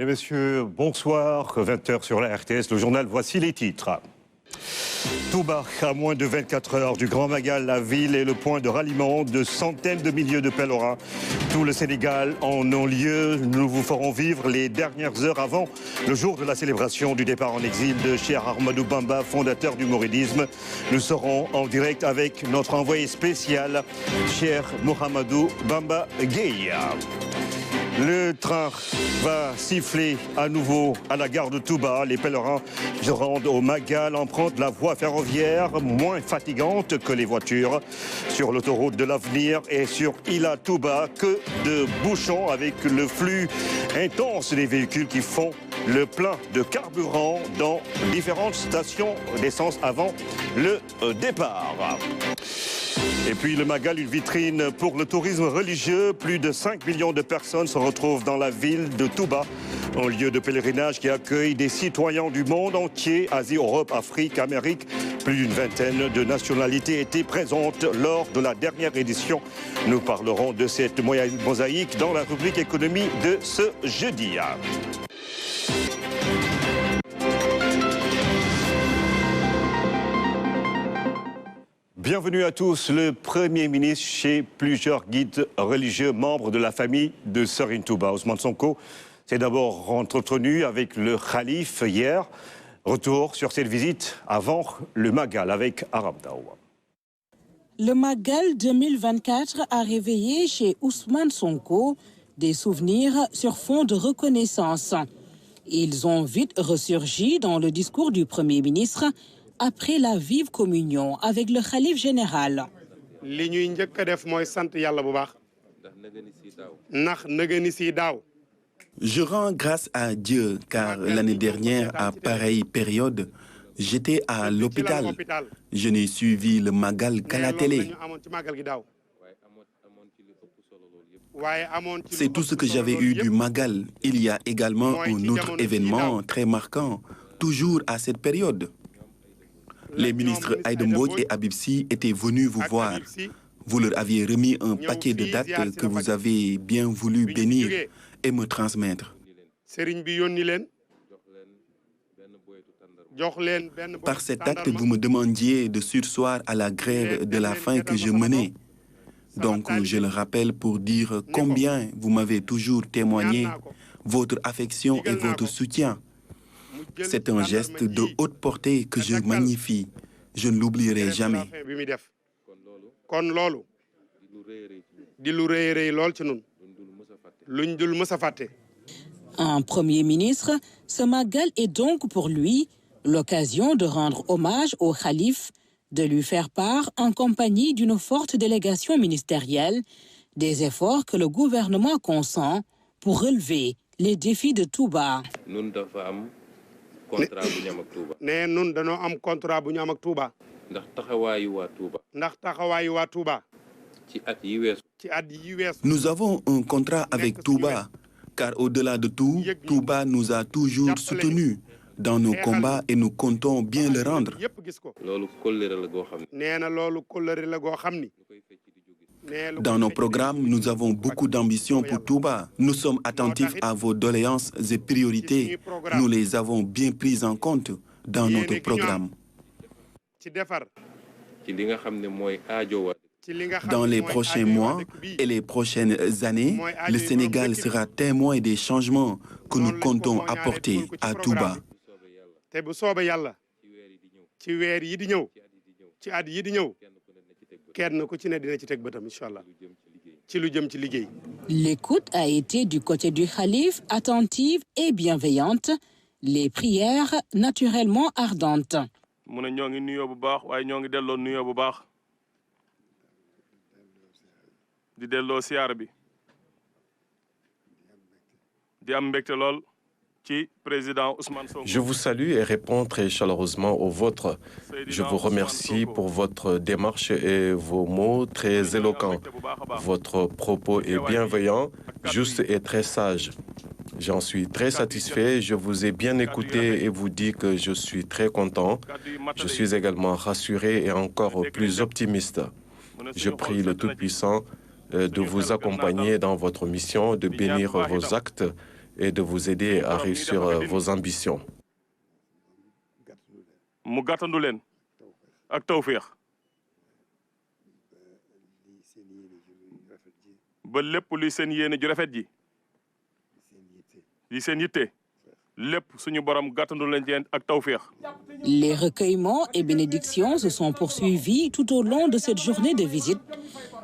messieurs, bonsoir. 20h sur la RTS, le journal, voici les titres. Touba, à moins de 24 heures du Grand Magal, la ville est le point de ralliement de centaines de milliers de pèlerins. Tout le Sénégal en ont lieu. Nous vous ferons vivre les dernières heures avant le jour de la célébration du départ en exil de Cheikh Ahmadou Bamba, fondateur du mouridisme. Nous serons en direct avec notre envoyé spécial, Cheikh Mouhamadou Bamba Gueye. Le train va siffler à nouveau à la gare de Touba. Les pèlerins se rendent au Magal, empruntent la voie ferroviaire, moins fatigante que les voitures. Sur l'autoroute de l'avenir et sur Ila Touba, que de bouchons avec le flux intense des véhicules qui font le plein de carburant dans différentes stations d'essence avant le départ. Et puis le Magal, une vitrine pour le tourisme religieux. Plus de 5 millions de personnes se retrouvent dans la ville de Touba, un lieu de pèlerinage qui accueille des citoyens du monde entier, Asie, Europe, Afrique, Amérique. Plus d'une vingtaine de nationalités étaient présentes lors de la dernière édition. Nous parlerons de cette mosaïque dans la rubrique économie de ce jeudi. Bienvenue à tous. Le Premier ministre chez plusieurs guides religieux membres de la famille de Serigne Touba. Ousmane Sonko s'est d'abord entretenu avec le Khalif hier. Retour sur cette visite avant le Magal avec Aram Daou. Le Magal 2024 a réveillé chez Ousmane Sonko des souvenirs sur fond de reconnaissance. Ils ont vite ressurgi dans le discours du Premier ministre après la vive communion avec le Khalif général. Je rends grâce à Dieu car l'année dernière, à pareille période, j'étais à l'hôpital. Je n'ai suivi le Magal qu'à la télé. C'est tout ce que j'avais eu du Magal. Il y a également un autre événement très marquant, toujours à cette période. Les ministres Aïda Mbodj et Habib Sy étaient venus vous voir. Vous leur aviez remis un paquet de dates que vous avez bien voulu bénir et me transmettre. Par cet acte, vous me demandiez de surseoir à la grève de la faim que je menais. Donc, je le rappelle pour dire combien vous m'avez toujours témoigné votre affection et votre soutien. C'est un geste de haute portée que je magnifie. Je ne l'oublierai jamais. Un Premier ministre, ce Magal est donc pour lui l'occasion de rendre hommage au Khalif, de lui faire part en compagnie d'une forte délégation ministérielle des efforts que le gouvernement consent pour relever les défis de Touba. Nous avons un contrat avec Touba, car au-delà de tout, Touba nous a toujours soutenus dans nos combats et nous comptons bien le rendre. Dans nos programmes, nous avons beaucoup d'ambition pour Touba. Nous sommes attentifs à vos doléances et priorités. Nous les avons bien prises en compte dans notre programme. Dans les prochains mois et les prochaines années, le Sénégal sera témoin des changements que nous comptons apporter à Touba. L'écoute a été du côté du Khalif attentive et bienveillante, les prières naturellement ardentes. Je vous salue et réponds très chaleureusement au vôtre. Je vous remercie pour votre démarche et vos mots très éloquents. Votre propos est bienveillant, juste et très sage. J'en suis très satisfait, je vous ai bien écouté et vous dis que je suis très content. Je suis également rassuré et encore plus optimiste. Je prie le Tout-Puissant de vous accompagner dans votre mission, de bénir vos actes et de vous aider à réussir vos ambitions. mu gàttandu leen ak tawféex ba lépp luy seen yéene ju rafet ji li seen yitte lépp suñu borom gàttandu leen ci ak tawféex. Les recueillements et bénédictions se sont poursuivis tout au long de cette journée de visite.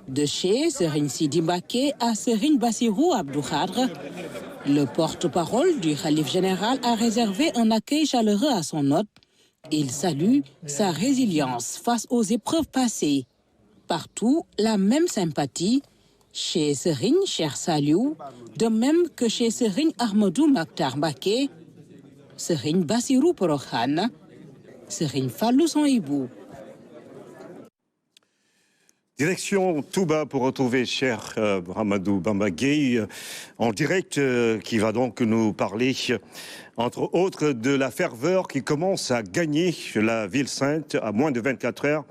De chez Serigne Sidi Mbacké à Serigne Bassirou Abdou Khadre, le porte-parole du khalife général a réservé un accueil chaleureux à son hôte. Il salue sa résilience face aux épreuves passées. Partout, la même sympathie. Chez Serigne Cheikh Saliou, de même que chez Serigne Ahmadou Makhtar Mbacké, Serigne Bassirou Porokhane, Serigne Fallou Sonibou. Direction Touba pour retrouver Cheikh Ahmadou Bamba Gueye en direct, qui va donc nous parler, entre autres, de la ferveur qui commence à gagner la ville sainte à moins de 24 heures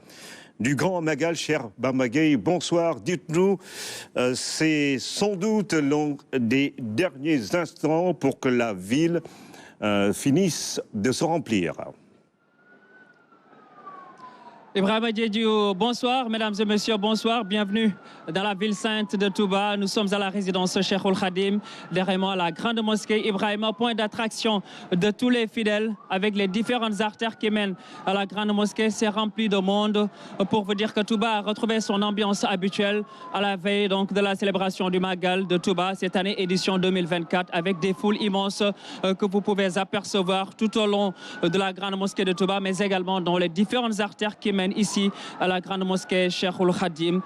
du Grand Magal. Cheikh Bamba Gueye, bonsoir. Dites-nous, c'est sans doute l'un des derniers instants pour que la ville finisse de se remplir. Ibrahima Diédhiou, bonsoir, mesdames et messieurs, bonsoir, bienvenue dans la ville sainte de Touba. Nous sommes à la résidence Cheikhoul Khadim, derrière moi la grande mosquée Ibrahima, point d'attraction de tous les fidèles, avec les différentes artères qui mènent à la grande mosquée. C'est rempli de monde pour vous dire que Touba a retrouvé son ambiance habituelle à la veille donc de la célébration du Magal de Touba, cette année édition 2024, avec des foules immenses que vous pouvez apercevoir tout au long de la grande mosquée de Touba, mais également dans les différentes artères qui mènent ici à la grande mosquée Cheikhoul Khadim.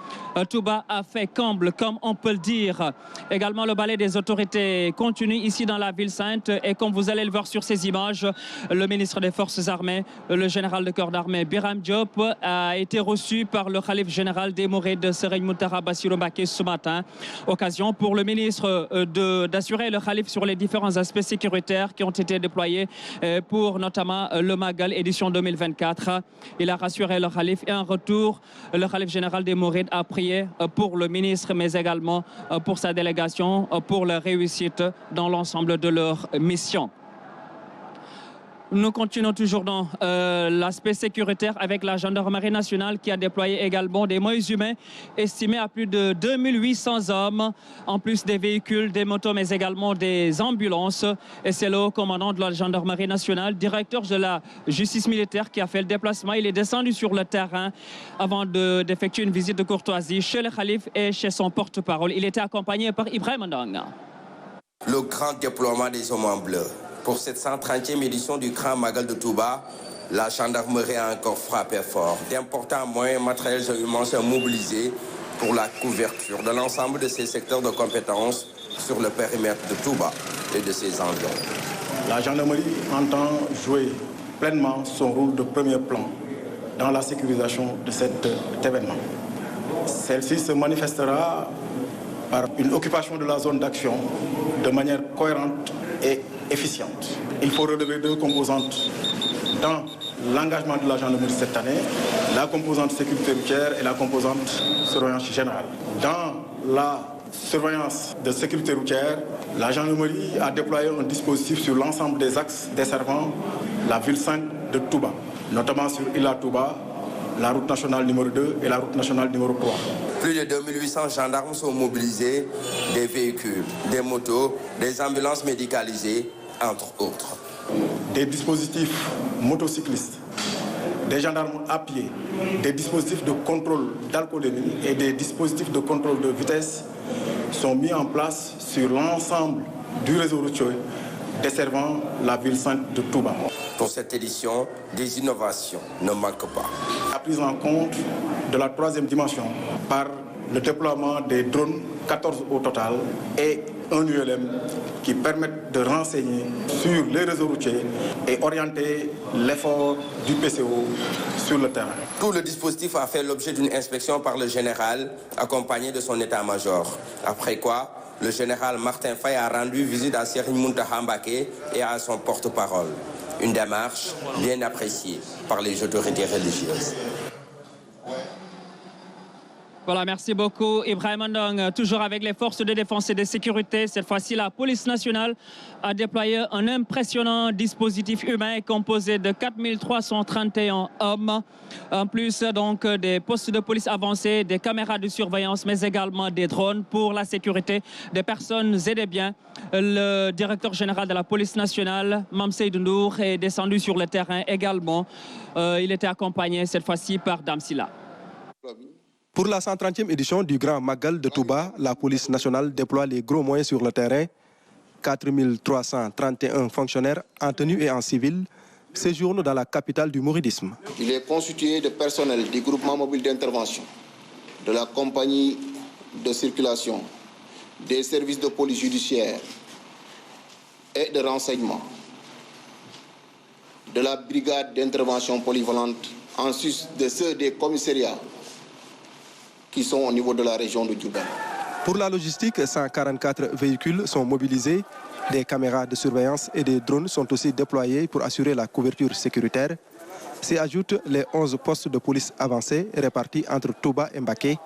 Touba a fait comble, comme on peut le dire. Également, le balai des autorités continue ici dans la ville sainte. Et comme vous allez le voir sur ces images, le ministre des Forces armées, le général de corps d'armée Birame Diop, a été reçu par le khalife général des Mourides, Serigne Mountakha Bassirou Mbacké, ce matin. Occasion pour le ministre d'assurer le khalife sur les différents aspects sécuritaires qui ont été déployés pour notamment le Magal édition 2024. Il a rassuré le khalife et en retour, le khalife général des Mourides a prié pour le ministre, mais également pour sa délégation, pour la réussite dans l'ensemble de leur mission. Nous continuons toujours dans l'aspect sécuritaire avec la gendarmerie nationale qui a déployé également des moyens humains estimés à plus de 2800 hommes, en plus des véhicules, des motos, mais également des ambulances. Et c'est le haut commandant de la gendarmerie nationale, directeur de la justice militaire, qui a fait le déplacement. Il est descendu sur le terrain avant d'effectuer une visite de courtoisie chez le khalife et chez son porte-parole. Il était accompagné par Ibrahima Ndong. Le grand déploiement des hommes en bleu. Pour cette 130e édition du Grand Magal de Touba, la gendarmerie a encore frappé fort. D'importants moyens matériels et humains sont mobilisés pour la couverture de l'ensemble de ces secteurs de compétences sur le périmètre de Touba et de ses environs. La gendarmerie entend jouer pleinement son rôle de premier plan dans la sécurisation de cet événement. Celle-ci se manifestera par une occupation de la zone d'action de manière cohérente et efficiente. Il faut relever deux composantes dans l'engagement de la gendarmerie cette année, la composante sécurité routière et la composante surveillance générale. Dans la surveillance de sécurité routière, la gendarmerie a déployé un dispositif sur l'ensemble des axes desservant la ville sainte de Touba, notamment sur Ila Touba, la route nationale numéro 2 et la route nationale numéro 3. Plus de 2800 gendarmes sont mobilisés, des véhicules, des motos, des ambulances médicalisées, entre autres. Des dispositifs motocyclistes, des gendarmes à pied, des dispositifs de contrôle d'alcoolémie et des dispositifs de contrôle de vitesse sont mis en place sur l'ensemble du réseau routier desservant la ville sainte de Touba. Pour cette édition, des innovations ne manquent pas. La prise en compte de la troisième dimension par le déploiement des drones, 14 au total, et un ULM qui permettent de renseigner sur les réseaux routiers et orienter l'effort du PCO sur le terrain. Tout le dispositif a fait l'objet d'une inspection par le général, accompagné de son état-major. Après quoi, le général Martin Faye a rendu visite à Serigne Mountakha Mbacké et à son porte-parole. Une démarche bien appréciée par les autorités religieuses. Voilà, merci beaucoup Ibrahim Ndong. Toujours avec les forces de défense et de sécurité. Cette fois-ci, la police nationale a déployé un impressionnant dispositif humain composé de 4331 hommes. En plus donc des postes de police avancés, des caméras de surveillance, mais également des drones pour la sécurité des personnes et des biens. Le directeur général de la police nationale, Mame Seydou Ndour, est descendu sur le terrain également. Il était accompagné cette fois-ci par Dame Silla. Pour la 130e édition du Grand Magal de Touba, la police nationale déploie les gros moyens sur le terrain. 4331 fonctionnaires en tenue et en civil séjournent dans la capitale du mouridisme. Il est constitué de personnel du groupement mobile d'intervention, de la compagnie de circulation, des services de police judiciaire et de renseignement, de la brigade d'intervention polyvalente, en sus de ceux des commissariats qui sont au niveau de la région de Diourbel. Pour la logistique, 144 véhicules sont mobilisés. Des caméras de surveillance et des drones sont aussi déployés pour assurer la couverture sécuritaire. S'y ajoutent les 11 postes de police avancés répartis entre Touba et Mbacké.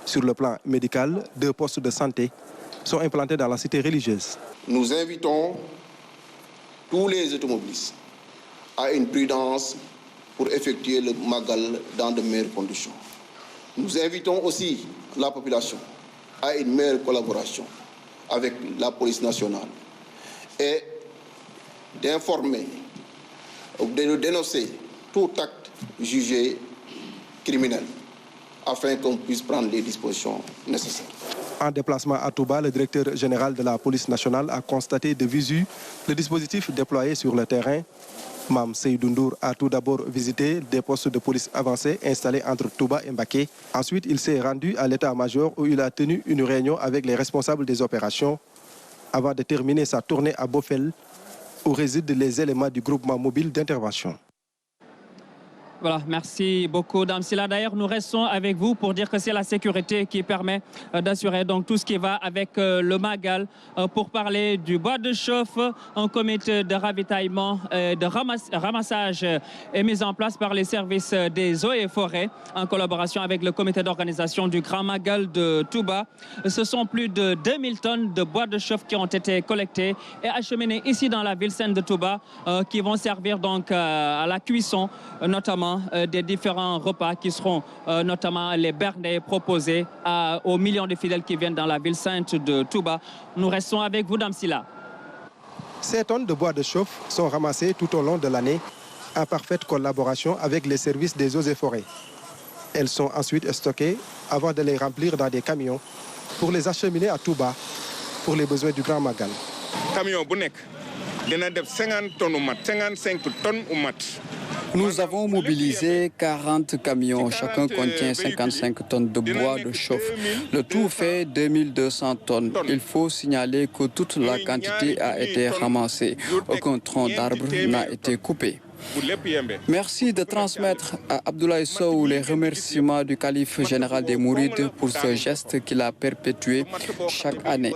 Sur le plan médical, 2 postes de santé sont implantés dans la cité religieuse. Nous invitons tous les automobilistes à une prudence pour effectuer le Magal dans de meilleures conditions. Nous invitons aussi la population à une meilleure collaboration avec la police nationale et d'informer ou de dénoncer tout acte jugé criminel afin qu'on puisse prendre les dispositions nécessaires. En déplacement à Touba, le directeur général de la police nationale a constaté de visu le dispositif déployé sur le terrain. Mame Seydou Ndour a tout d'abord visité des postes de police avancés installés entre Touba et Mbacké. Ensuite, il s'est rendu à l'état-major où il a tenu une réunion avec les responsables des opérations avant de terminer sa tournée à Bofel où résident les éléments du groupement mobile d'intervention. Voilà, merci beaucoup Dame Silla. D'ailleurs, nous restons avec vous pour dire que c'est la sécurité qui permet d'assurer donc tout ce qui va avec le Magal. Pour parler du bois de chauffe, un comité de ravitaillement, de ramassage est mis en place par les services des eaux et forêts en collaboration avec le comité d'organisation du Grand Magal de Touba. Ce sont plus de 2000 tonnes de bois de chauffe qui ont été collectées et acheminées ici dans la ville sainte de Touba qui vont servir donc à la cuisson notamment des différents repas qui seront notamment les bernets proposés aux millions de fidèles qui viennent dans la ville sainte de Touba. Nous restons avec vous, Dame Silla. Ces tonnes de bois de chauffe sont ramassées tout au long de l'année en parfaite collaboration avec les services des eaux et forêts. Elles sont ensuite stockées avant de les remplir dans des camions pour les acheminer à Touba pour les besoins du Grand Magal. Camion bu nekk dina def 50 tonnes ou mat 55 tonnes ou mat. Nous avons mobilisé 40 camions. Chacun contient 55 tonnes de bois de chauffe. Le tout fait 2200 tonnes. Il faut signaler que toute la quantité a été ramassée. Aucun tronc d'arbre n'a été coupé. Merci de transmettre à Abdoulaye Sow les remerciements du calife général des Mourides pour ce geste qu'il a perpétué chaque année.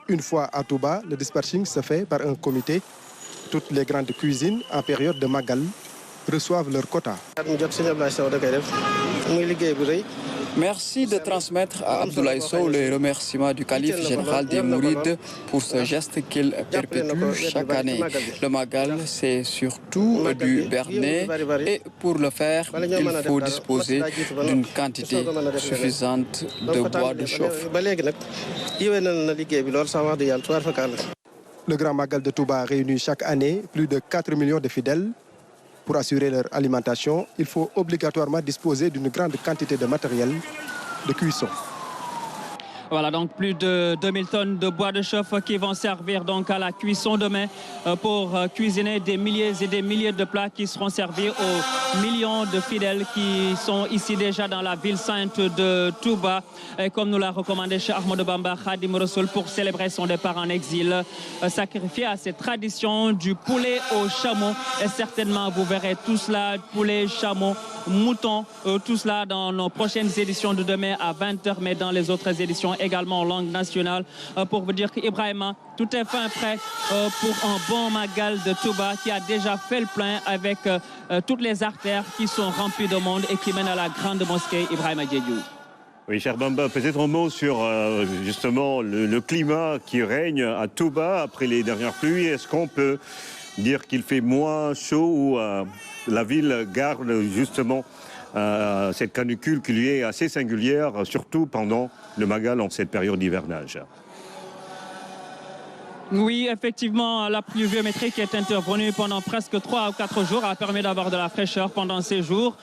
Une fois à Touba, le dispatching se fait par un comité. Toutes les grandes cuisines en période de Magal reçoivent leur quota. Merci de transmettre à Abdoulaye Sow les remerciements du calife général des Mourides pour ce geste qu'il perpétue chaque année. Le Magal, c'est surtout du bernet et pour le faire, il faut disposer d'une quantité suffisante de bois de chauffe. Le Grand Magal de Touba réunit chaque année plus de 4 millions de fidèles. Pour assurer leur alimentation, il faut obligatoirement disposer d'une grande quantité de matériel de cuisson. Voilà, donc plus de 2000 tonnes de bois de chauffe qui vont servir donc à la cuisson demain pour cuisiner des milliers et des milliers de plats qui seront servis aux millions de fidèles qui sont ici déjà dans la ville sainte de Touba. Et comme nous l'a recommandé Cheikh Ahmadou Bamba Khadim Rassoul pour célébrer son départ en exil, sacrifier à cette tradition du poulet au chameau. Et certainement, vous verrez tout cela, poulet, chameau, mouton, tout cela dans nos prochaines éditions de demain à 20h, mais dans les autres éditions également en langue nationale, pour vous dire qu'Ibrahima, tout est fin prêt pour un bon Magal de Touba qui a déjà fait le plein avec toutes les artères qui sont remplies de monde et qui mènent à la grande mosquée Ibrahima Diédhiou. Oui, cher Bamba, peut-être un mot sur justement le climat qui règne à Touba après les dernières pluies. Est-ce qu'on peut dire qu'il fait moins chaud ou la ville garde justement cette canicule qui lui est assez singulière, surtout pendant le Magal en cette période d'hivernage? Oui, effectivement, la pluviométrie qui est intervenue pendant presque 3 ou 4 jours a permis d'avoir de la fraîcheur pendant ces jours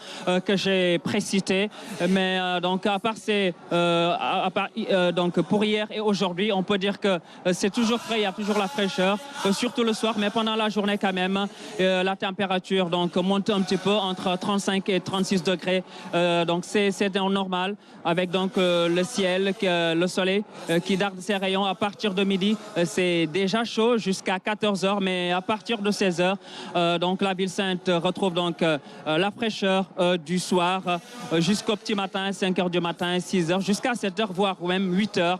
que j'ai précités. Mais donc, à part donc pour hier et aujourd'hui, on peut dire que c'est toujours frais, il y a toujours la fraîcheur, surtout le soir. Mais pendant la journée quand même, la température donc monte un petit peu entre 35 et 36 degrés. Donc c'est normal avec donc le ciel, le soleil qui darde ses rayons à partir de midi. C'est déjà chaud jusqu'à 14h, mais à partir de 16h, donc la ville sainte retrouve donc la fraîcheur du soir jusqu'au petit matin, 5h du matin, 6h, jusqu'à 7h, voire même 8h,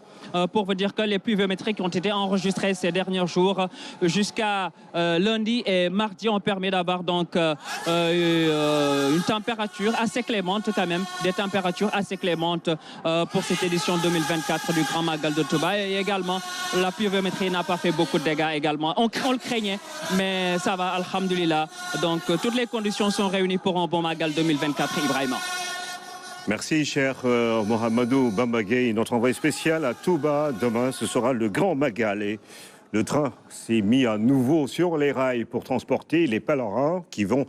pour vous dire que les pluviométries qui ont été enregistrées ces derniers jours jusqu'à lundi et mardi ont permis d'avoir donc une température assez clémente quand même, des températures assez clémentes pour cette édition 2024 du Grand Magal de Touba. Et également, la pluviométrie n'a pas fait beaucoup de dégâts également. On le craignait, mais ça va, alhamdoulilah. Donc, toutes les conditions sont réunies pour un bon Magal 2024, Ibrahima. Merci, cher Mohamedou Bamba Gueye, notre envoyé spécial à Touba. Demain, ce sera le Grand Magal. Et le train s'est mis à nouveau sur les rails pour transporter les pèlerins qui vont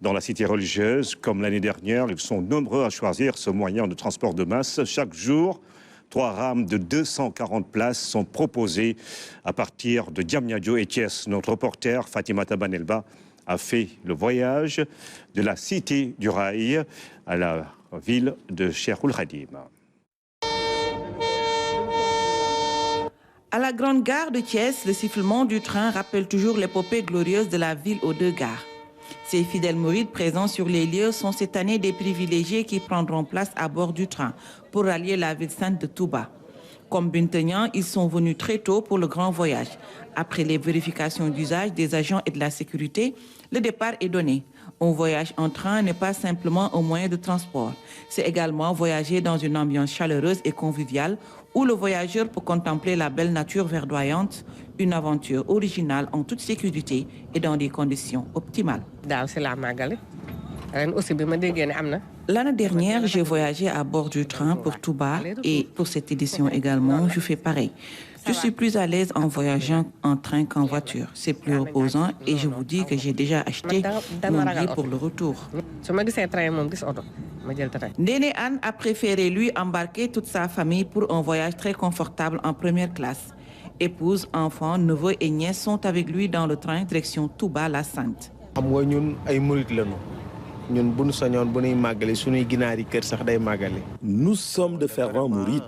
dans la cité religieuse. Comme l'année dernière, ils sont nombreux à choisir ce moyen de transport de masse. Chaque jour, 3 rames de 240 places sont proposées à partir de Diamniadio et Thiès. Notre reporter Fatimata Banelba a fait le voyage de la cité du rail à la ville de Cheikhoul Khadim. À la grande gare de Thiès, le sifflement du train rappelle toujours l'épopée glorieuse de la ville aux 2 gares. Ces fidèles mourides présents sur les lieux sont cette année des privilégiés qui prendront place à bord du train pour rallier la ville sainte de Touba. Comme Bintenyan, ils sont venus très tôt pour le grand voyage. Après les vérifications d'usage des agents et de la sécurité, le départ est donné. Un voyage en train n'est pas simplement un moyen de transport. C'est également voyager dans une ambiance chaleureuse et conviviale où le voyageur peut contempler la belle nature verdoyante, une aventure originale en toute sécurité et dans des conditions optimales. L'année dernière, j'ai voyagé à bord du train pour Touba et pour cette édition également, je fais pareil. Je suis plus à l'aise en voyageant en train qu'en voiture. C'est plus reposant et je vous dis que j'ai déjà acheté mon billet pour le retour. Néné Anne a préféré lui embarquer toute sa famille pour un voyage très confortable en première classe. Épouse, enfants, neveux et nièces sont avec lui dans le train direction Touba la Sainte. Nous sommes de fervents mourides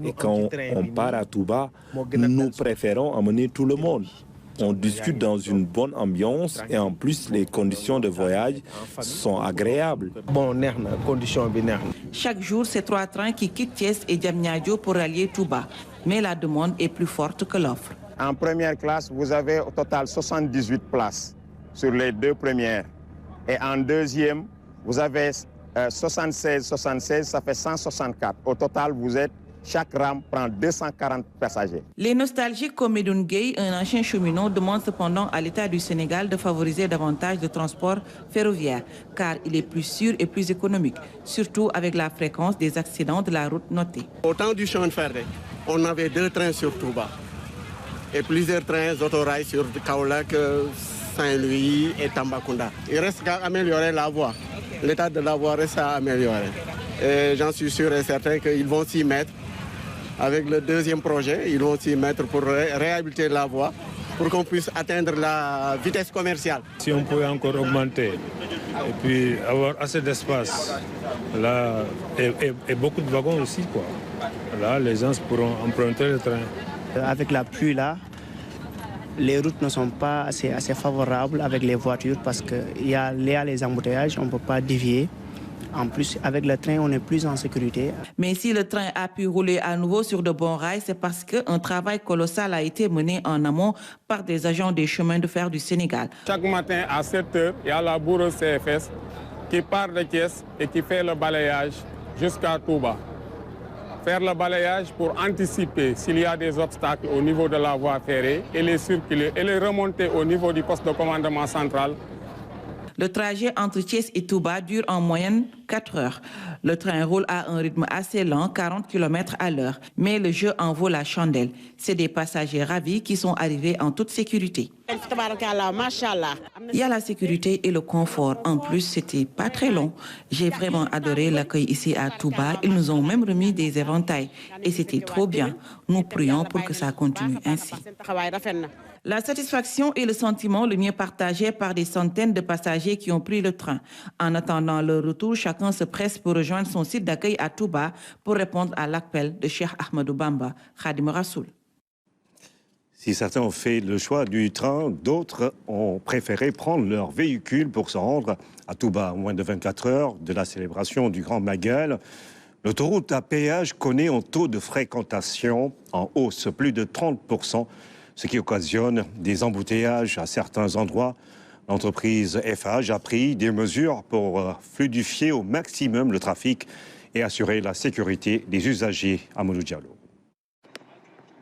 et quand on part à Touba, nous préférons emmener tout le monde. On discute dans une bonne ambiance et en plus les conditions de voyage sont agréables. Chaque jour, c'est 3 trains qui quittent Thiès et Diamniadio pour rallier Touba. Mais la demande est plus forte que l'offre. En première classe, vous avez au total 78 places sur les 2 premières. Et en deuxième, vous avez 76, ça fait 164. Au total, chaque rame prend 240 passagers. Les nostalgiques comme Medoun Gueye, un ancien cheminot, demandent cependant à l'État du Sénégal de favoriser davantage de transport ferroviaire, car il est plus sûr et plus économique, surtout avec la fréquence des accidents de la route notée. Au temps du chemin de fer, on avait 2 trains sur Touba et plusieurs trains autorails sur Kaolack, Saint-Louis et Tambacounda. Il reste qu'à améliorer la voie. L'état de la voie reste à améliorer. Et j'en suis sûr et certain qu'ils vont s'y mettre. Avec le deuxième projet, ils vont s'y mettre pour réhabiliter la voie, pour qu'on puisse atteindre la vitesse commerciale. Si on pouvait encore augmenter et puis avoir assez d'espace, là, et beaucoup de wagons aussi, quoi. Là, les gens pourront emprunter le train. Avec la pluie, là, les routes ne sont pas assez favorables avec les voitures parce qu'il y a les embouteillages, on ne peut pas dévier. En plus, avec le train, on est plus en sécurité. Mais si le train a pu rouler à nouveau sur de bons rails, c'est parce qu'un travail colossal a été mené en amont par des agents des chemins de fer du Sénégal. Chaque matin à 7 h, il y a la boureuse CFS qui part de Thiès et qui fait le balayage jusqu'à Touba. Faire le balayage pour anticiper s'il y a des obstacles au niveau de la voie ferrée et les circuler et les remonter au niveau du poste de commandement central. Le trajet entre Thiès et Touba dure en moyenne 4 heures. Le train roule à un rythme assez lent, 40 km à l'heure. Mais le jeu en vaut la chandelle. C'est des passagers ravis qui sont arrivés en toute sécurité. Il y a la sécurité et le confort. En plus, c'était pas très long. J'ai vraiment adoré l'accueil ici à Touba. Ils nous ont même remis des éventails. Et c'était trop bien. Nous prions pour que ça continue ainsi. La satisfaction est le sentiment le mieux partagé par des centaines de passagers qui ont pris le train. En attendant leur retour, chacun se presse pour rejoindre son site d'accueil à Touba pour répondre à l'appel de Cheikh Ahmadou Bamba, Khadim Rassoul. Si certains ont fait le choix du train, d'autres ont préféré prendre leur véhicule pour se rendre à Touba. À moins de 24 heures de la célébration du Grand Magal, l'autoroute à péage connaît un taux de fréquentation en hausse, plus de 30%. Ce qui occasionne des embouteillages à certains endroits. L'entreprise Eiffage a pris des mesures pour fluidifier au maximum le trafic et assurer la sécurité des usagers. Amadou Diallo.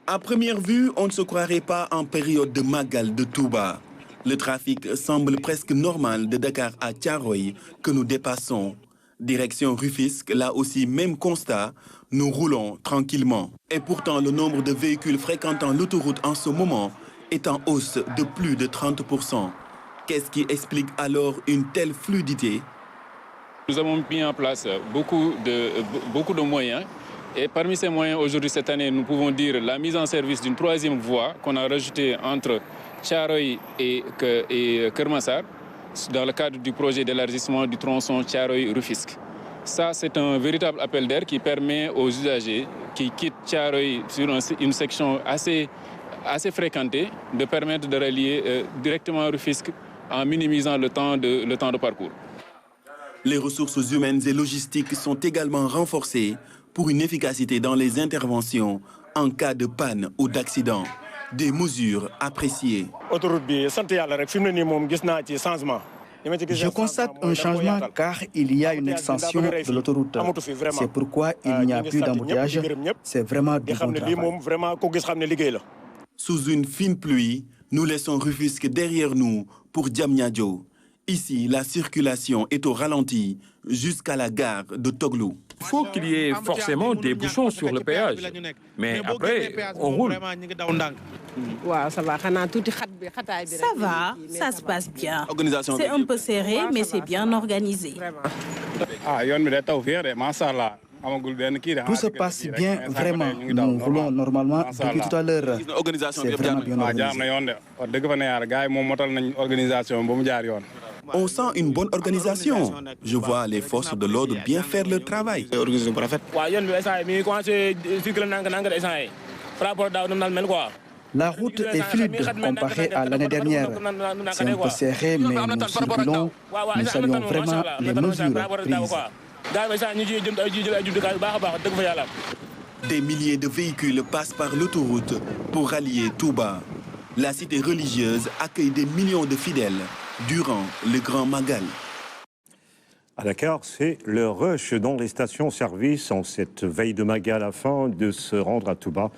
À première vue, on ne se croirait pas en période de Magal de Touba. Le trafic semble presque normal de Dakar à Thiaroye que nous dépassons. Direction Rufisque, là aussi, même constat, nous roulons tranquillement. Et pourtant, le nombre de véhicules fréquentant l'autoroute en ce moment est en hausse de plus de 30%. Qu'est-ce qui explique alors une telle fluidité? Nous avons mis en place beaucoup de moyens. Et parmi ces moyens, aujourd'hui, cette année, nous pouvons dire la mise en service d'une troisième voie qu'on a rajoutée entre Thiaroye et Kermassar, dans le cadre du projet d'élargissement du tronçon Thiaroye-Rufisque. Ça, c'est un véritable appel d'air qui permet aux usagers qui quittent Thiaroye sur une section assez fréquentée de permettre de relier directement Rufisque en minimisant le temps de parcours. Les ressources humaines et logistiques sont également renforcées pour une efficacité dans les interventions en cas de panne ou d'accident. Des mesures appréciées. Je constate un changement car il y a une extension de l'autoroute. C'est pourquoi il n'y a plus d'embouteillage. C'est vraiment du bon travail. Sous une fine pluie, nous laissons Rufisque derrière nous pour Diamniadio. Ici, la circulation est au ralenti jusqu'à la gare de Toglou. Il faut qu'il y ait forcément des bouchons sur le péage. Mais après, on roule. Ça va, ça se passe bien. C'est un peu serré, mais c'est bien organisé. Tout se passe bien, vraiment. Nous roulons normalement depuis tout à l'heure. C'est vraiment bien organisé. On sent une bonne organisation. Je vois les forces de l'ordre bien faire leur travail. La route est fluide comparée à l'année dernière. C'est un peu serré, mais nous circulons. Nous saluons vraiment les mesures prises. Des milliers de véhicules passent par l'autoroute pour rallier Touba. La cité religieuse accueille des millions de fidèles durant le Grand Magal. À Dakar, c'est le rush dans les stations-service en cette veille de Magal afin de se rendre à Touba.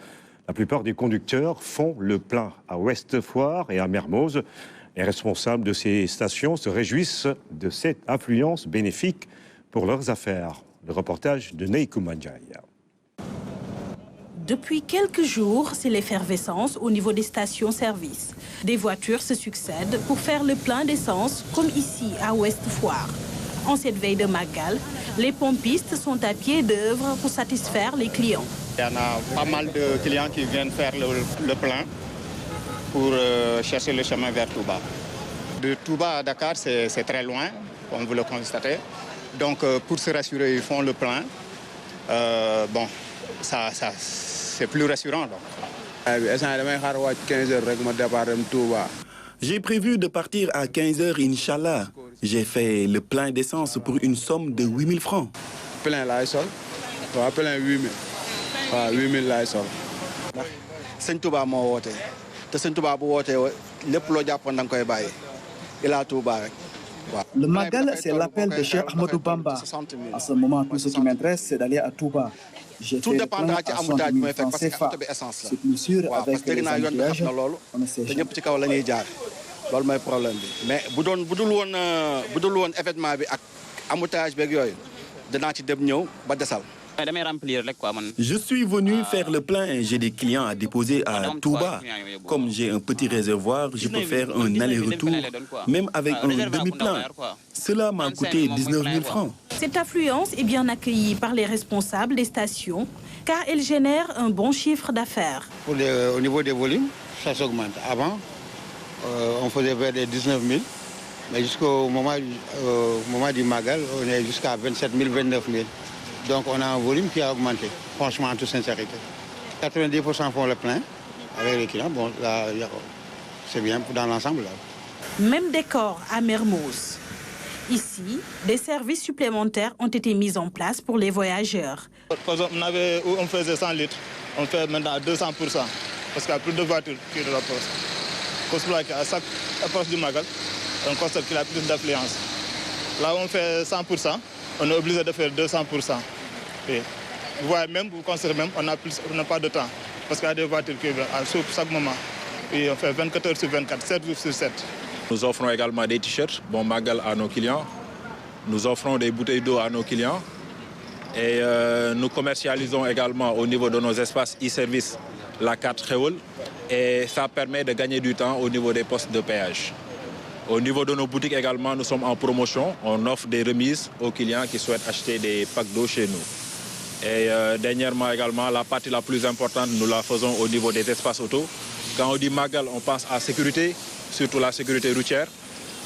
La plupart des conducteurs font le plein à Ouest-Foire et à Mermoz. Les responsables de ces stations se réjouissent de cette affluence bénéfique pour leurs affaires. Le reportage de Neikou Mandjaï. Depuis quelques jours, c'est l'effervescence au niveau des stations-service. Des voitures se succèdent pour faire le plein d'essence, comme ici à Ouest-Foire. En cette veille de Magal, les pompistes sont à pied d'œuvre pour satisfaire les clients. Il y en a pas mal de clients qui viennent faire le plein pour chercher le chemin vers Touba. De Touba à Dakar, c'est très loin, comme vous le constatez. Donc, pour se rassurer, ils font le plein. Bon, c'est plus rassurant. J'ai prévu de partir à 15 h, Inch'Allah. J'ai fait le plein d'essence pour une somme de 8 000 francs. Plein là, sol. Plein 8 000. 8 000 là, sol. Sëñ Touba moo woote te Sëñ Touba bu wootee lépp loo jàppoon da nga koy bàyyi Ila Touba rek. Le Magal, c'est l'appel de Cheikh Ahmadou Bamba. En ce moment, tout ce qui m'intéresse, c'est d'aller à Touba. J'ai fait le plein à 70 000 francs CFA. C'est plus sûr avec les embouteillages. On ne sait jamais. loolu mooy problème bi mais bu dul woon événement bi ak embouteillage beeg yooyu danaa ci dem ñëw ba desal. Je suis venu faire le plein. J'ai des clients à déposer à Touba. Comme j'ai un petit réservoir, je peux faire un aller-retour, même avec un demi-plein. Cela m'a coûté 19 000 francs. Cette affluence est bien accueillie par les responsables des stations, car elle génère un bon chiffre d'affaires. Au niveau des volumes, ça s'augmente. Avant, on faisait vers les 19 000, mais jusqu'au moment du Magal, on est jusqu'à 27 000, 29 000. Donc on a un volume qui a augmenté, franchement, en toute sincérité. 90% font le plein avec les clients. Bon, là, c'est bien dans l'ensemble. Même décor à Mermoz. Ici, des services supplémentaires ont été mis en place pour les voyageurs. Par exemple, on faisait 100 litres, on fait maintenant 200%, parce qu'il y a plus de voitures qui rapprochent. Cause qu'à chaque approche du Magal, on constate qu'il y a plus d'affluence. Là où on fait 100%, on est obligé de faire 200%. Et vous voyez même, vous constatez même, on n'a pas de temps. Parce qu'il y a des voitures qui viennent à chaque moment. Et on fait 24 heures sur 24, 7 jours sur 7. Nous offrons également des t-shirts, Bon Magal à nos clients. Nous offrons des bouteilles d'eau à nos clients. Et nous commercialisons également au niveau de nos espaces e-service la carte Réol. Et ça permet de gagner du temps au niveau des postes de péage. Au niveau de nos boutiques également, nous sommes en promotion. On offre des remises aux clients qui souhaitent acheter des packs d'eau chez nous. Et dernièrement également, la partie la plus importante, nous la faisons au niveau des espaces auto. Quand on dit Magal, on pense à sécurité, surtout la sécurité routière.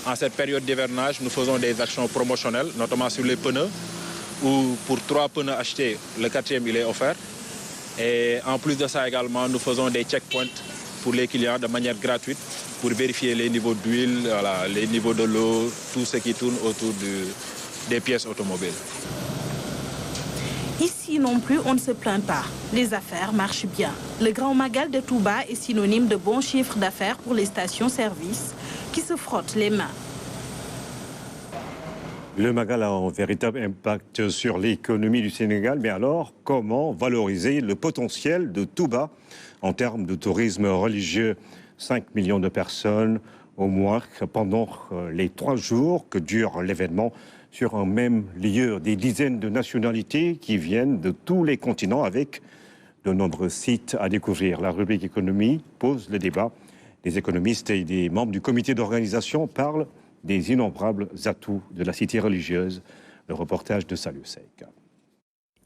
En cette période d'hivernage, nous faisons des actions promotionnelles, notamment sur les pneus, où pour 3 pneus achetés, le 4e il est offert. Et en plus de ça également, nous faisons des checkpoints pour les clients de manière gratuite pour vérifier les niveaux d'huile, voilà, les niveaux de l'eau, tout ce qui tourne autour des pièces automobiles. Ici non plus, on ne se plaint pas. Les affaires marchent bien. Le Grand Magal de Touba est synonyme de bon chiffre d'affaires pour les stations-service qui se frottent les mains. Le Magal a un véritable impact sur l'économie du Sénégal, mais alors comment valoriser le potentiel de Touba en termes de tourisme religieux? 5 millions de personnes au moins pendant les 3 jours que dure l'événement sur un même lieu. Des dizaines de nationalités qui viennent de tous les continents avec de nombreux sites à découvrir. La rubrique économie pose le débat. Les économistes et des membres du comité d'organisation parlent des innombrables atouts de la cité religieuse. Le reportage de Salou Seck.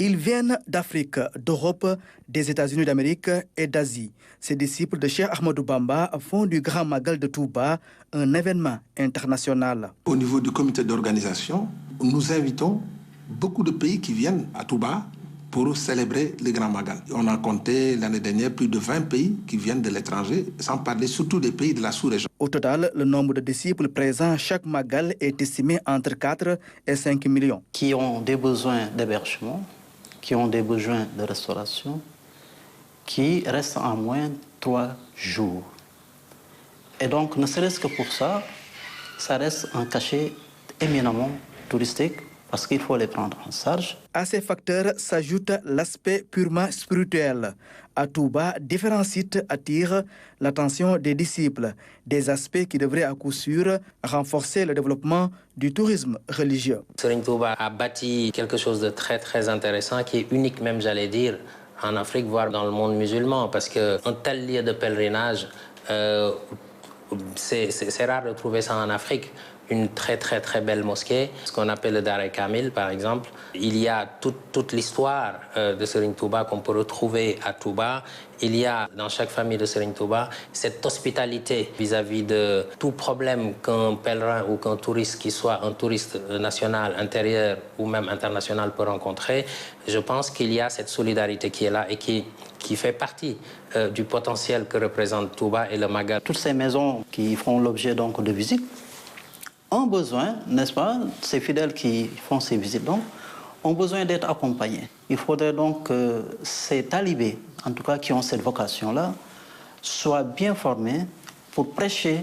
Ils viennent d'Afrique, d'Europe, des États-Unis d'Amérique et d'Asie. Ces disciples de Cheikh Ahmadou Bamba font du Grand Magal de Touba un événement international. Au niveau du comité d'organisation, nous invitons beaucoup de pays qui viennent à Touba pour célébrer le Grand Magal. On a compté l'année dernière plus de 20 pays qui viennent de l'étranger, sans parler surtout des pays de la sous-région. Au total, le nombre de disciples présents à chaque Magal est estimé entre 4 et 5 millions. Qui ont des besoins d'hébergement, qui ont des besoins de restauration, qui restent en moins 3 jours. Et donc, ne serait-ce que pour ça, ça reste un cachet éminemment touristique, parce qu'il faut les prendre en charge. À ces facteurs s'ajoute l'aspect purement spirituel. À Touba, différents sites attirent l'attention des disciples, des aspects qui devraient à coup sûr renforcer le développement du tourisme religieux. Serigne Touba a bâti quelque chose de très très intéressant qui est unique même, j'allais dire, en Afrique, voire dans le monde musulman, parce qu'un tel lieu de pèlerinage, c'est rare de trouver ça en Afrique. Une très très très belle mosquée, ce qu'on appelle le Dar el-Kamil par exemple. Il y a toute l'histoire de Serigne Touba qu'on peut retrouver à Touba. Il y a dans chaque famille de Serigne Touba cette hospitalité vis-à-vis de tout problème qu'un pèlerin ou qu'un touriste, qui soit un touriste national, intérieur ou même international, peut rencontrer. Je pense qu'il y a cette solidarité qui est là et qui fait partie du potentiel que représente Touba et le Magal. Toutes ces maisons qui font l'objet donc de visites ont besoin, n'est-ce pas, ces fidèles qui font ces visites donc, ont besoin d'être accompagnés. Il faudrait donc que ces talibés, en tout cas qui ont cette vocation-là, soient bien formés pour prêcher,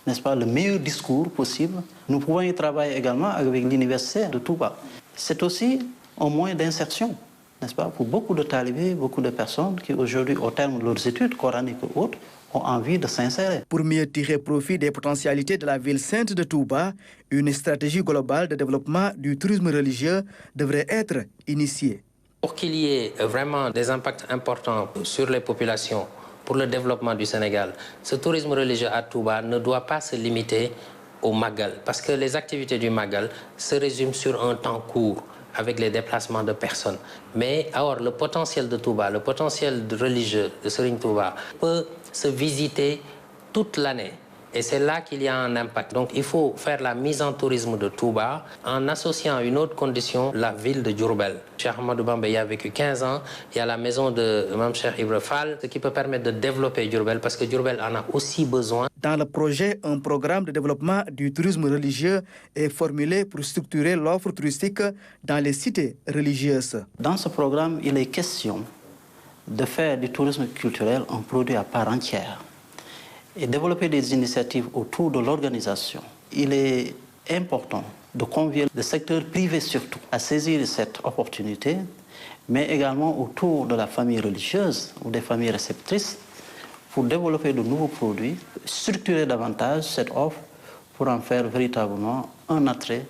n'est-ce pas, le meilleur discours possible. Nous pouvons y travailler également avec l'université de Touba. C'est aussi un moyen d'insertion, n'est-ce pas, pour beaucoup de talibés, beaucoup de personnes qui aujourd'hui, au terme de leurs études coraniques ou autres, ont envie de s'insérer. Pour mieux tirer profit des potentialités de la ville sainte de Touba, une stratégie globale de développement du tourisme religieux devrait être initiée. Pour qu'il y ait vraiment des impacts importants sur les populations, pour le développement du Sénégal, ce tourisme religieux à Touba ne doit pas se limiter au Magal, parce que les activités du Magal se résument sur un temps court, avec les déplacements de personnes. Mais alors, le potentiel de Touba, le potentiel religieux de Serigne Touba peut se visiter toute l'année. Et c'est là qu'il y a un impact. Donc il faut faire la mise en tourisme de Touba en associant à une autre condition la ville de Diourbel. Cheikh Ahmadou Bamba y a vécu 15 ans. Il y a la maison de Mame Cheikh Ibra Fall, ce qui peut permettre de développer Diourbel parce que Diourbel en a aussi besoin. Dans le projet, un programme de développement du tourisme religieux est formulé pour structurer l'offre touristique dans les cités religieuses. Dans ce programme, il est question de faire du tourisme culturel un produit à part entière et développer des initiatives autour de l'organisation. Il est important de convier le secteur privé surtout à saisir cette opportunité, mais également autour de la famille religieuse ou des familles réceptrices pour développer de nouveaux produits, structurer davantage cette offre pour en faire véritablement un attrait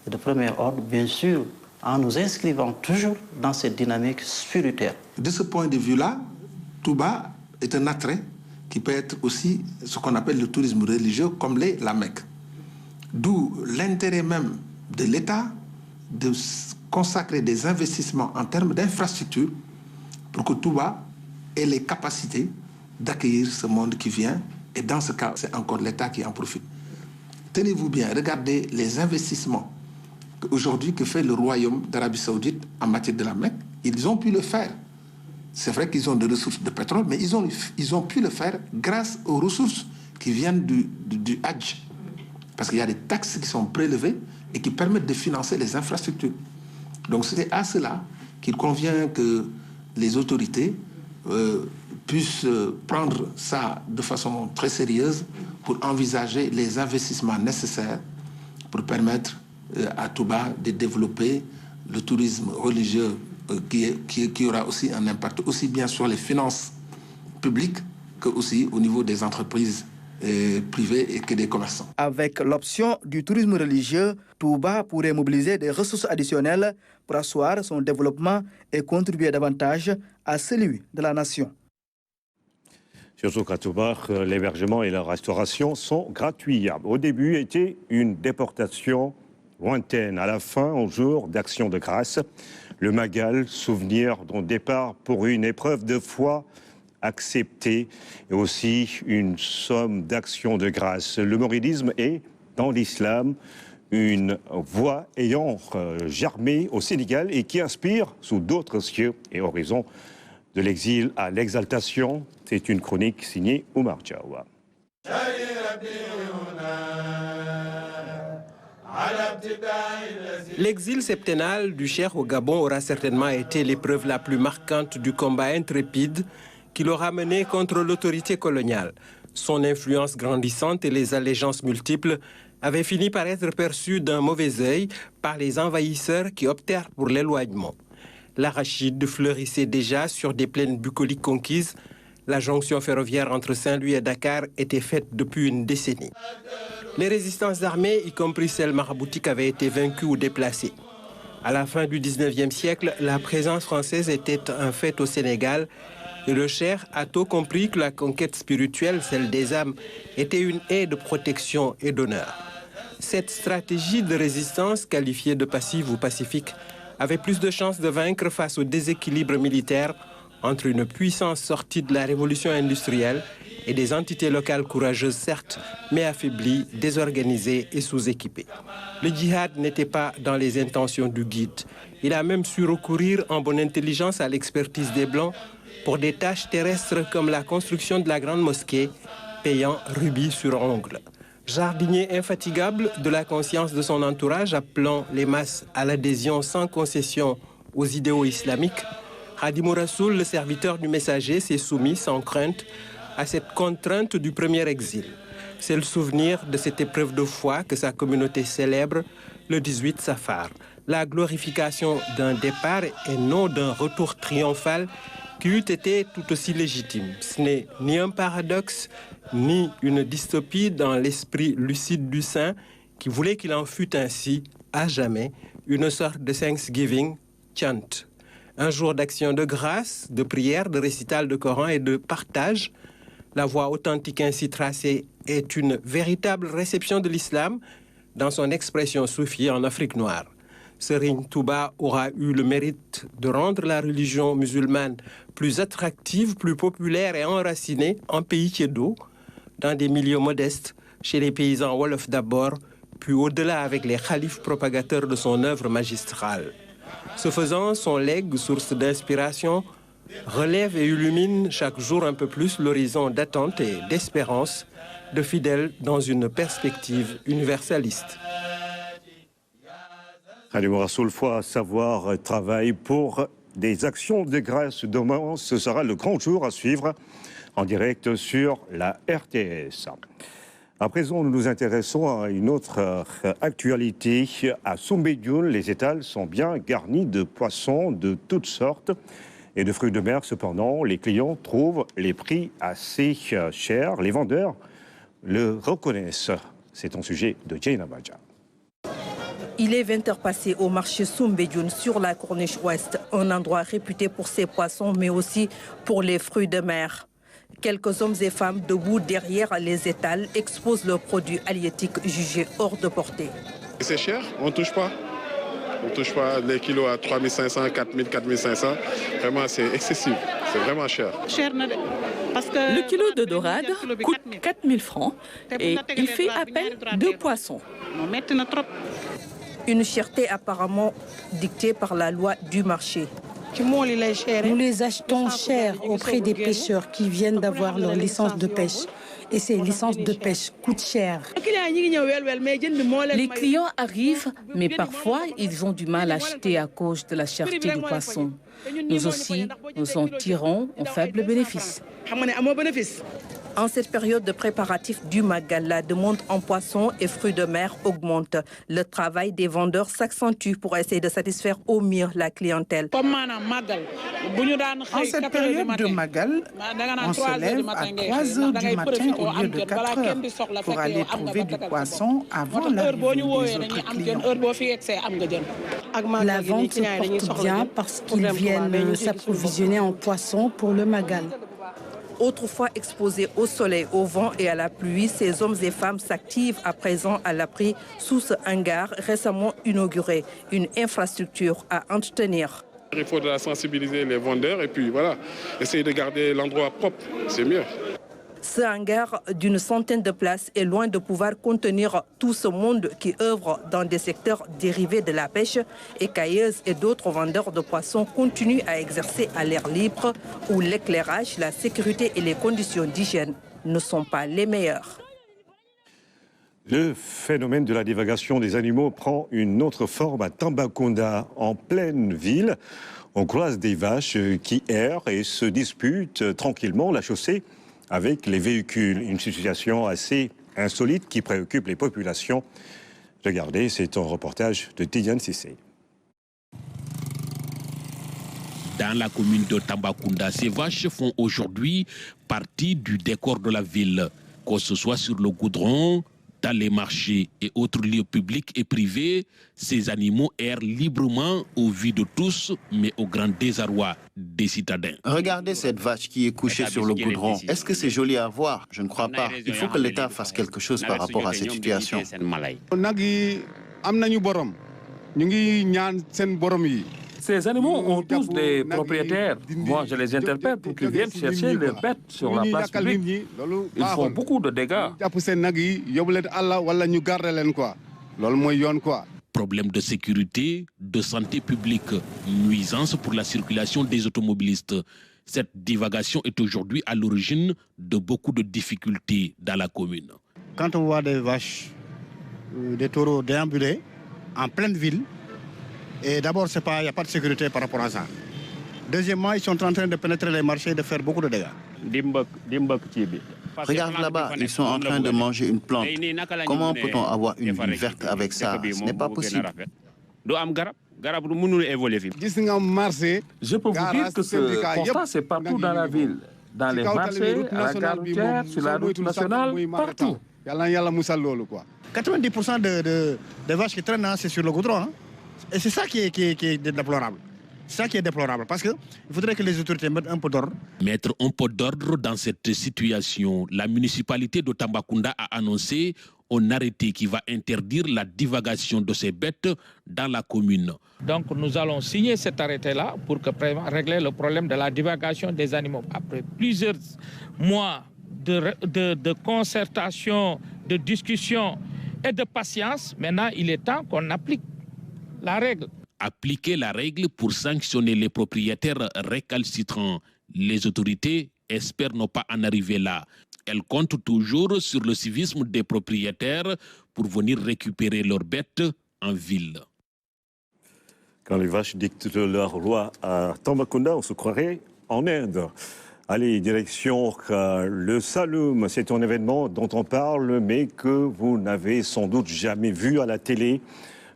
de premier ordre, bien sûr, en nous inscrivant toujours dans cette dynamique spirituelle. De ce point de vue-là, Touba est un attrait qui peut être aussi ce qu'on appelle le tourisme religieux, comme l'est la Mecque. D'où l'intérêt même de l'État de consacrer des investissements en termes d'infrastructures pour que Touba ait les capacités d'accueillir ce monde qui vient. Et dans ce cas, c'est encore l'État qui en profite. Tenez-vous bien, regardez les investissements aujourd'hui que fait le Royaume d'Arabie Saoudite en matière de la Mecque. Ils ont pu le faire. C'est vrai qu'ils ont des ressources de pétrole, mais ils ont pu le faire grâce aux ressources qui viennent du Hajj. Parce qu'il y a des taxes qui sont prélevées et qui permettent de financer les infrastructures. Donc c'est à cela qu'il convient que les autorités puissent prendre ça de façon très sérieuse pour envisager les investissements nécessaires pour permettre à Touba de développer le tourisme religieux qui aura aussi un impact aussi bien sur les finances publiques que aussi au niveau des entreprises privées et que des commerçants. Avec l'option du tourisme religieux, Touba pourrait mobiliser des ressources additionnelles pour asseoir son développement et contribuer davantage à celui de la nation. Surtout qu'à Touba, l'hébergement et la restauration sont gratuits. Au début, était une déportation lointaine. À la fin, au jour d'Action de grâce, le Magal, souvenir d'un départ pour une épreuve de foi acceptée et aussi une somme d'action de grâce. Le mouridisme est, dans l'islam, une voie ayant germé au Sénégal et qui inspire sous d'autres cieux et horizons de l'exil à l'exaltation. C'est une chronique signée Oumar Diawa. L'exil septennal du Cheikh au Gabon aura certainement été l'épreuve la plus marquante du combat intrépide qui l'aura mené contre l'autorité coloniale. Son influence grandissante et les allégeances multiples avaient fini par être perçues d'un mauvais œil par les envahisseurs qui optèrent pour l'éloignement. L'arachide fleurissait déjà sur des plaines bucoliques conquises. La jonction ferroviaire entre Saint-Louis et Dakar était faite depuis une décennie. Les résistances armées, y compris celles maraboutiques, avaient été vaincues ou déplacées. À la fin du 19e siècle, la présence française était un fait au Sénégal et le Cheikh a tôt compris que la conquête spirituelle, celle des âmes, était une haie de protection et d'honneur. Cette stratégie de résistance, qualifiée de passive ou pacifique, avait plus de chances de vaincre face au déséquilibre militaire entre une puissance sortie de la révolution industrielle et des entités locales courageuses certes, mais affaiblies, désorganisées et sous-équipées. Le djihad n'était pas dans les intentions du guide. Il a même su recourir en bonne intelligence à l'expertise des Blancs pour des tâches terrestres comme la construction de la grande mosquée, payant rubis sur ongle. Jardinier infatigable de la conscience de son entourage, appelant les masses à l'adhésion sans concession aux idéaux islamiques, Khadimou Rassoul, le serviteur du messager, s'est soumis sans crainte à cette contrainte du premier exil. C'est le souvenir de cette épreuve de foi que sa communauté célèbre le 18 Safar. La glorification d'un départ et non d'un retour triomphal qui eût été tout aussi légitime. Ce n'est ni un paradoxe, ni une dystopie dans l'esprit lucide du saint qui voulait qu'il en fût ainsi, à jamais, une sorte de Thanksgiving chant. Un jour d'action de grâce, de prière, de récital de Coran et de partage. La voie authentique ainsi tracée est une véritable réception de l'islam dans son expression soufie en Afrique noire. Serigne Touba aura eu le mérite de rendre la religion musulmane plus attractive, plus populaire et enracinée en pays tiédo, dans des milieux modestes, chez les paysans wolof d'abord, puis au-delà avec les khalifes propagateurs de son œuvre magistrale. Ce faisant, son legs, source d'inspiration, relève et illumine chaque jour un peu plus l'horizon d'attente et d'espérance de fidèles dans une perspective universaliste. Khadimou Rassoul, foi, savoir, travail pour des actions de grâce. Demain, ce sera le grand jour à suivre en direct sur la RTS. À présent, nous nous intéressons à une autre actualité. À Soumbédioune, les étals sont bien garnis de poissons de toutes sortes et de fruits de mer. Cependant, les clients trouvent les prix assez chers. Les vendeurs le reconnaissent. C'est un sujet de Jaina Badja. Il est 20h passé au marché Soumbédioune sur la Corniche Ouest, un endroit réputé pour ses poissons mais aussi pour les fruits de mer. Quelques hommes et femmes debout derrière les étals exposent leurs produits halieutiques jugés hors de portée. C'est cher, on ne touche pas. On ne touche pas les kilos à 3500, 4000, 4500. Vraiment, c'est excessif. C'est vraiment cher. Le kilo de dorade coûte 4000 francs et il fait à peine 2 poissons. Une cherté apparemment dictée par la loi du marché. Nous les achetons cher auprès des pêcheurs qui viennent d'avoir leur licence de pêche. Et ces licences de pêche coûtent cher. Les clients arrivent, mais parfois ils ont du mal à acheter à cause de la cherté du poisson. Nous aussi, nous en tirons un faible bénéfice. En cette période de préparatif du Magal, la demande en poissons et fruits de mer augmente. Le travail des vendeurs s'accentue pour essayer de satisfaire au mieux la clientèle. En cette période de Magal, on se lève à 3 heures du matin au lieu de 4 heures pour aller trouver du poisson avant l'arrivée des autres clients. La vente se porte bien parce qu'ils viennent s'approvisionner en poisson pour le Magal. Autrefois exposés au soleil, au vent et à la pluie, ces hommes et femmes s'activent à présent à l'abri sous ce hangar récemment inauguré, une infrastructure à entretenir. Il faudra sensibiliser les vendeurs et puis voilà, essayer de garder l'endroit propre, c'est mieux. Ce hangar d'une centaine de places est loin de pouvoir contenir tout ce monde qui œuvre dans des secteurs dérivés de la pêche. Écailleuses et d'autres vendeurs de poissons continuent à exercer à l'air libre où l'éclairage, la sécurité et les conditions d'hygiène ne sont pas les meilleures. Le phénomène de la divagation des animaux prend une autre forme à Tambacounda, en pleine ville. On croise des vaches qui errent et se disputent tranquillement la chaussée avec les véhicules. Une situation assez insolite qui préoccupe les populations. Regardez, c'est un reportage de Tidiane Sissé. Dans la commune de Tambacounda, ces vaches font aujourd'hui partie du décor de la ville. Que ce soit sur le goudron, dans les marchés et autres lieux publics et privés, ces animaux errent librement au vu de tous, mais au grand désarroi des citadins. Regardez cette vache qui est couchée sur le goudron. Est-ce que c'est joli à voir? Je ne crois pas. Il faut que l'État fasse quelque chose par rapport à cette situation. Ces animaux ont tous des propriétaires. Moi, je les interpelle pour qu'ils viennent chercher leurs bêtes sur la place publique. Ils font beaucoup de dégâts. Problème de sécurité, de santé publique, nuisance pour la circulation des automobilistes. Cette divagation est aujourd'hui à l'origine de beaucoup de difficultés dans la commune. quand on voit des vaches, des taureaux déambuler en pleine ville, et d'abord, il n'y a pas de sécurité par rapport à ça. Deuxièmement, ils sont en train de pénétrer les marchés et de faire beaucoup de dégâts. Regarde là-bas, ils sont en train de manger une plante. Comment peut-on avoir une ville verte avec ça? Ce n'est pas possible. Je peux vous dire que ce constat, c'est partout dans la ville. Dans les marchés, à la gare routière, sur la route nationale, partout. 90% des vaches qui traînent, c'est sur le goudron. Hein? Et c'est ça qui est déplorable. C'est ça qui est déplorable, parce qu'il faudrait que les autorités mettent un peu d'ordre. Mettre un peu d'ordre dans cette situation, la municipalité de Tambacounda a annoncé un arrêté qui va interdire la divagation de ces bêtes dans la commune. Donc nous allons signer cet arrêté-là pour régler le problème de la divagation des animaux. Après plusieurs mois de concertation, de discussion et de patience, maintenant il est temps qu'on applique la règle. Appliquer la règle pour sanctionner les propriétaires récalcitrants. Les autorités espèrent ne pas en arriver là. Elles comptent toujours sur le civisme des propriétaires pour venir récupérer leurs bêtes en ville. Quand les vaches dictent leur loi à Tambacounda, on se croirait en Inde. Allez, direction le Saloum. C'est un événement dont on parle, mais que vous n'avez sans doute jamais vu à la télé.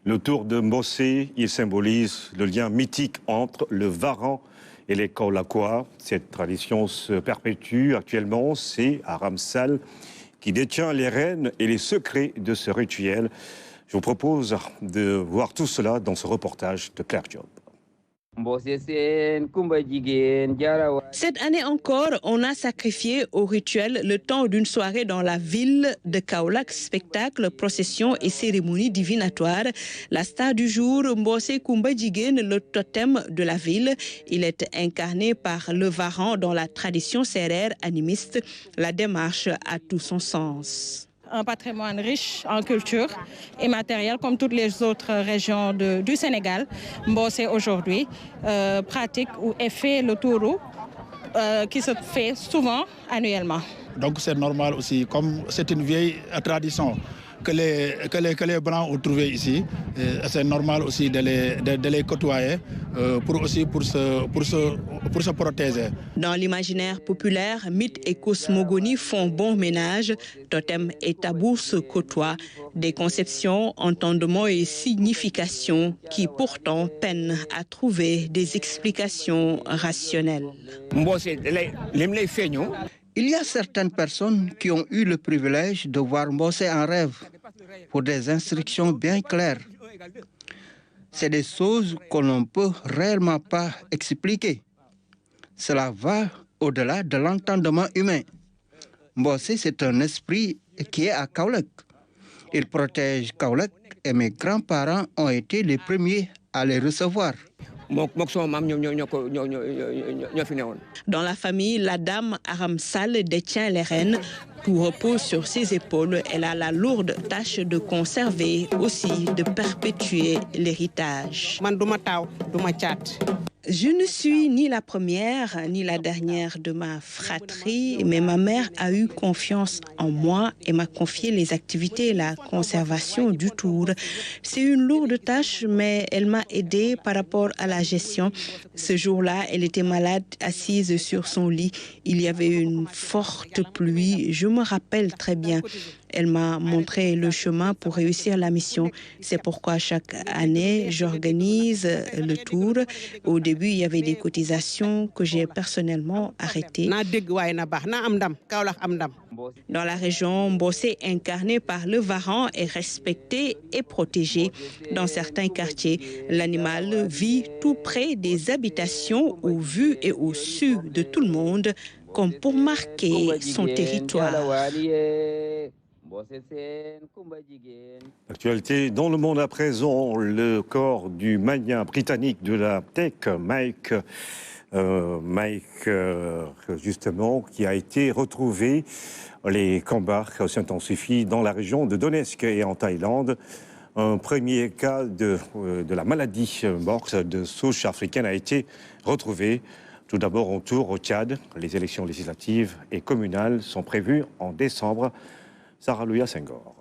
Le tour de Mbossé, il symbolise le lien mythique entre le Varan et les Kaolakois. Cette tradition se perpétue actuellement. C'est Aram Sall qui détient les rênes et les secrets de ce rituel. Je vous propose de voir tout cela dans ce reportage de Claire Diop. Cette année encore, on a sacrifié au rituel le temps d'une soirée dans la ville de Kaolack. Spectacle, procession et cérémonie divinatoire. La star du jour, Mbossé Koumba Djigen, le totem de la ville. Il est incarné par le Varan dans la tradition sérère animiste. La démarche a tout son sens. Un patrimoine riche en culture et matériel comme toutes les autres régions du Sénégal. Mbossé aujourd'hui pratique ou fait le taureau qui se fait souvent annuellement. Donc c'est normal aussi, comme c'est une vieille tradition que les Blancs ont trouvé ici, c'est normal aussi de les côtoyer pour se protéger. Dans l'imaginaire populaire, mythes et cosmogonie font bon ménage. Totem et tabou se côtoient. Des conceptions, entendements et significations qui pourtant peinent à trouver des explications rationnelles. Il y a certaines personnes qui ont eu le privilège de voir Mbossé en rêve pour des instructions bien claires. C'est des choses qu'on ne peut réellement pas expliquer. Cela va au-delà de l'entendement humain. Mbossé, c'est un esprit qui est à Kaolack. Il protège Kaolack et mes grands-parents ont été les premiers à les recevoir. Dans la famille, la dame Aram Sall détient les rênes. Tout repose sur ses épaules. Elle a la lourde tâche de conserver, aussi de perpétuer l'héritage. Je ne suis ni la première ni la dernière de ma fratrie, mais ma mère a eu confiance en moi et m'a confié les activités et la conservation du tour. C'est une lourde tâche, mais elle m'a aidée par rapport à la gestion. Ce jour-là, elle était malade, assise sur son lit. Il y avait une forte pluie, je me rappelle très bien. Elle m'a montré le chemin pour réussir la mission. C'est pourquoi chaque année, j'organise le tour. Au début, il y avait des cotisations que j'ai personnellement arrêtées. Dans la région, Mbossé, incarné par le Varan, est respecté et protégé. Dans certains quartiers, l'animal vit tout près des habitations au vu et au su de tout le monde, comme pour marquer son territoire. L'actualité dans le monde à présent, le corps du magnat britannique de la tech, Mike, justement, qui a été retrouvé. Les combats s'intensifient dans la région de Donetsk et en Thaïlande. Un premier cas de la maladie morte de souche africaine a été retrouvé. Tout d'abord, on tourne au Tchad. Les élections législatives et communales sont prévues en décembre. Sarah Louia Senghor.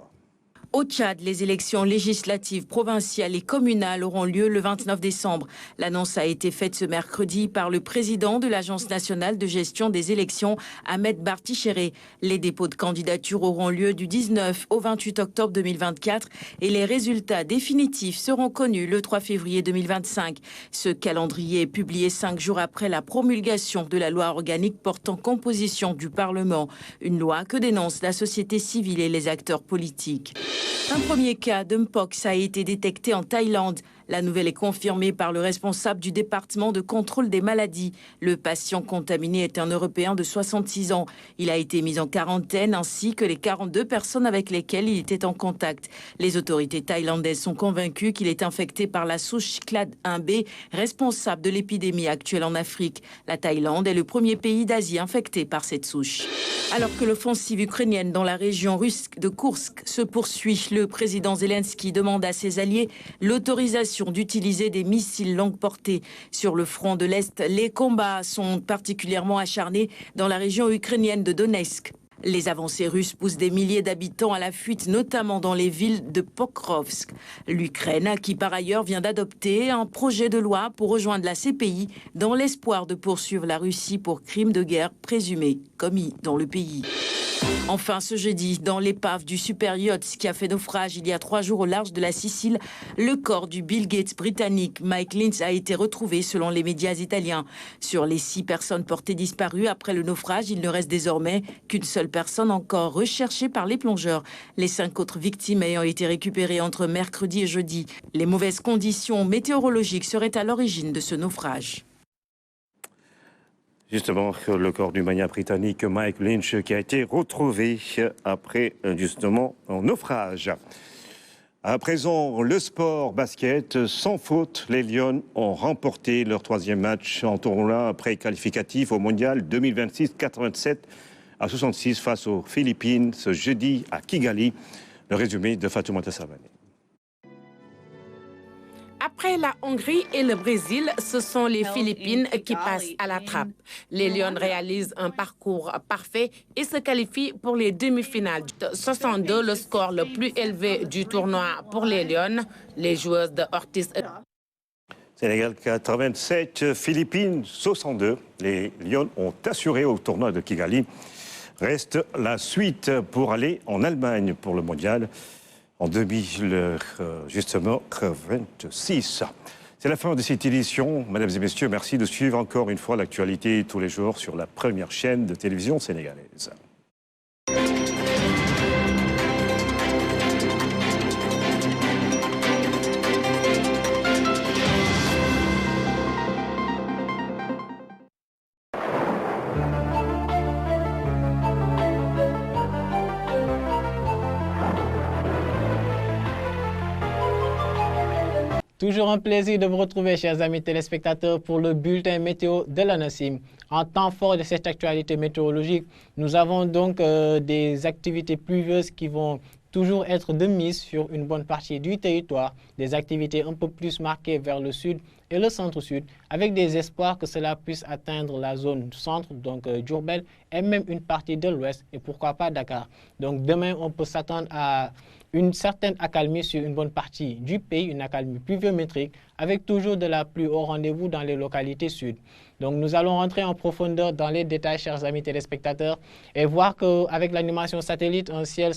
Au Tchad, les élections législatives, provinciales et communales auront lieu le 29 décembre. L'annonce a été faite ce mercredi par le président de l'Agence nationale de gestion des élections, Ahmed Bartichéré. Les dépôts de candidature auront lieu du 19 au 28 octobre 2024 et les résultats définitifs seront connus le 3 février 2025. Ce calendrier est publié 5 jours après la promulgation de la loi organique portant composition du Parlement, une loi que dénonce la société civile et les acteurs politiques. Un premier cas de Mpox a été détecté en Thaïlande. La nouvelle est confirmée par le responsable du département de contrôle des maladies. Le patient contaminé est un Européen de 66 ans. Il a été mis en quarantaine ainsi que les 42 personnes avec lesquelles il était en contact. Les autorités thaïlandaises sont convaincues qu'il est infecté par la souche Clade 1b, responsable de l'épidémie actuelle en Afrique. La Thaïlande est le premier pays d'Asie infecté par cette souche. Alors que l'offensive ukrainienne dans la région russe de Koursk se poursuit, le président Zelensky demande à ses alliés l'autorisation d'utiliser des missiles longue portée. Sur le front de l'Est, les combats sont particulièrement acharnés dans la région ukrainienne de Donetsk. Les avancées russes poussent des milliers d'habitants à la fuite, notamment dans les villes de Pokrovsk. L'Ukraine, qui par ailleurs vient d'adopter un projet de loi pour rejoindre la CPI dans l'espoir de poursuivre la Russie pour crimes de guerre présumés commis dans le pays. Enfin, ce jeudi, dans l'épave du super yacht qui a fait naufrage il y a 3 jours au large de la Sicile, le corps du Bill Gates britannique Mike Lynch a été retrouvé selon les médias italiens. Sur les 6 personnes portées disparues après le naufrage, il ne reste désormais qu'une seule personne encore recherchée par les plongeurs. Les 5 autres victimes ayant été récupérées entre mercredi et jeudi. Les mauvaises conditions météorologiques seraient à l'origine de ce naufrage. Justement, le corps du magnat britannique Mike Lynch qui a été retrouvé après justement un naufrage. À présent, le sport basket, sans faute, les Lions ont remporté leur 3e match en tournoi pré-qualificatif au Mondial 2026, 87-66 face aux Philippines ce jeudi à Kigali. Le résumé de Fatoumata Savane. Après la Hongrie et le Brésil, ce sont les Philippines qui passent à la trappe. Les Lions réalisent un parcours parfait et se qualifient pour les demi-finales. 62, le score le plus élevé du tournoi pour les Lions. Les joueuses de Ortiz. Sénégal 87, Philippines 62. Les Lions ont assuré au tournoi de Kigali. Reste la suite pour aller en Allemagne pour le mondial. En 2026. C'est la fin de cette édition. Mesdames et messieurs, merci de suivre encore une fois l'actualité tous les jours sur la première chaîne de télévision sénégalaise. Toujours un plaisir de vous retrouver, chers amis téléspectateurs, pour le bulletin météo de l'ANACIM. En temps fort de cette actualité météorologique, nous avons donc des activités pluvieuses qui vont toujours être de mise sur une bonne partie du territoire, des activités un peu plus marquées vers le sud et le centre-sud, avec des espoirs que cela puisse atteindre la zone centre, donc Diourbel, et même une partie de l'ouest, et pourquoi pas Dakar. Donc demain, on peut s'attendre à une certaine accalmie sur une bonne partie du pays, une accalmie pluviométrique, avec toujours de la pluie au rendez-vous dans les localités sud. Donc nous allons rentrer en profondeur dans les détails, chers amis téléspectateurs, et voir qu'avec l'animation satellite, un ciel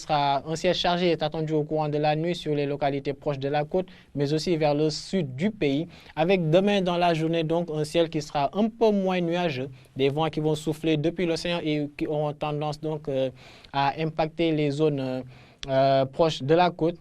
chargé est attendu au courant de la nuit sur les localités proches de la côte, mais aussi vers le sud du pays, avec demain dans la journée donc un ciel qui sera un peu moins nuageux, des vents qui vont souffler depuis l'océan et qui auront tendance donc à impacter les zones proches de la côte,